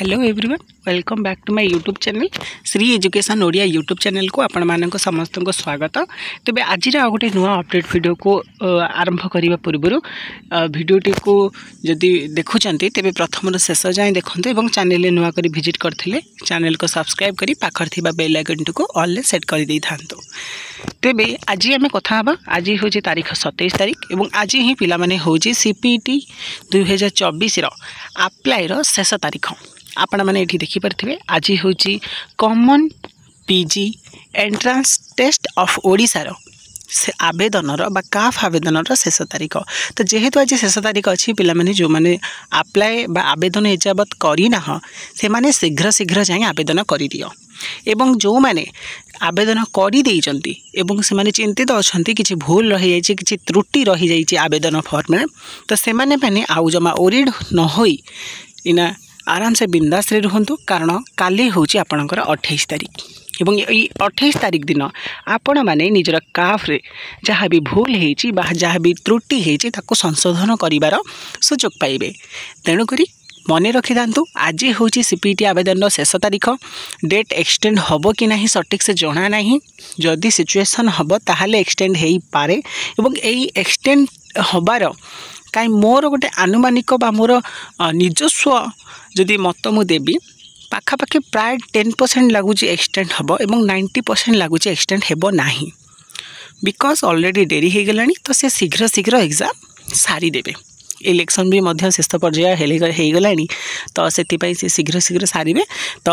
Hello everyone, welcome back to my YouTube channel Shri education Odia YouTube channel को आपण मानक समस्त को स्वागत। तेज आज गोटे नुआ अपडेट वीडियो को आरंभ करने पूर्व वीडियोटी को जदि देखुंत तेज प्रथम शेष जाए देखते और चैनल नुआ कर विजिट करते चैनल को सब्सक्राइब कर पाखर थी बेल आइकन को ऑल सेट कर दे था। तेबे आज आम कथा आज हूँ तारीख 27 तारीख और आज ही पिलाने हूँ सीपीटी 2024 अप्लाई शेष तारीख। आपण मैंने ये देखिपे आज हूँ common PG entrance test of ओडिशार आवेदन काफ आवेदन शेष तारीख। तो जेहेतु आज शेष तारीख अच्छी पिलाने जो मैंने अप्लाई आवेदन एजावत करना से माने शीघ्र शीघ्र जाए आवेदन कर दियो एवं जो मैंने आवेदन कर से माने चिंतित अच्छा कि भूल रही जाए कि त्रुटि रही जाए आवेदन फॉर्म में, तो से मैंने आउ जमा ओरिड न होई इना आराम से बिंदास रे रुहंतु। कारण काली हूँ आपणकर 28 तारीख एवं ये 28 तारीख दिन आपण मैंने निजर काफ रे जहाँ भी भूल होती जहाँ भी त्रुटि होती ताको संशोधन करिवार सुजोग पाइबे। तेणुक मन रखी था आज हूँ सीपीटी आवेदन शेष तारीख। डेट एक्सटेंड हम कि ना सठिक से जना ना, जदि सिचुएशन हम ताहले एक्सटेंड हो पारे एवं यही एक्सटेंड हबार कहीं मोर गोटे आनुमानिक बा मोर निजस्व जदि मत मु देवी पाखापाखि प्राय 10% लगुच एक्सटेंड हम और 90% लगुच एक्सटेंड हेब नाही, बिकज ऑलरेडी डेरी हो गला तो से शीघ्र शीघ्र एग्जाम सारी देबे। इलेक्शन भी मध्य शेष पर्याय हो गला तो से शीघ्र शीघ्र सारे तो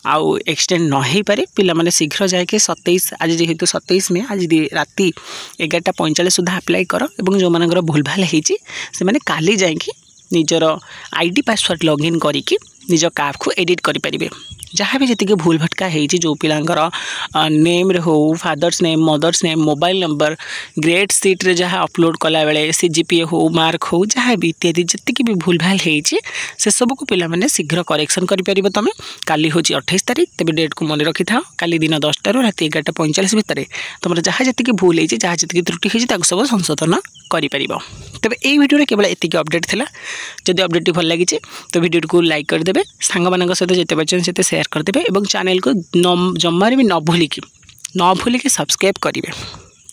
आउ एक्सटेंड न हो पारे पिला माने शीघ्र जाके 27 आज जेहेतु 27 में आज राति 11:45 सुधा अप्लाई कर एवं जो मानकर भूल भाल होती से माने काली जाकि निजर आईडी पासवर्ड लॉगिन करिकी निज काफ को एडिट करें। जहाँ भी जी भूल भटका होती जो पिलांकर नेम रे हो father's name mother's name mobile number grade sheet रे जहाँ अपलोड कला बेले सीजीपीए हो मार्क हो जहाँ भी इत्यादि जी भी भूल भाल होती से सब को पिला माने शीघ्र करेक्शन करें। तुम काली हूँ 28 तारीख तेज डेट को मन रखी था काली दिन 10टा राति 11:45 भितर तुम जहाँ जी भूल होती जहाँ जी त्रुटि होती सब संशोधन कर। तेज ये वीडियो केवल एतिक अपडेट था। जदि अपडेट भल लगी तो वीडियो को लाइक करदे सांग मान सहित जिते पार्चन से शेयर करदे और चैनल को जमार भी न भूलिकी सब्सक्राइब करेंगे।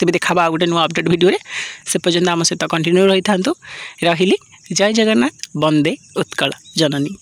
तेज देखा गोटे नुआ अपडेट वीडियो से पर्यटन आम सहित कंटिन्यू रही था। रही जय जगन्नाथ, वंदे उत्कल जननी।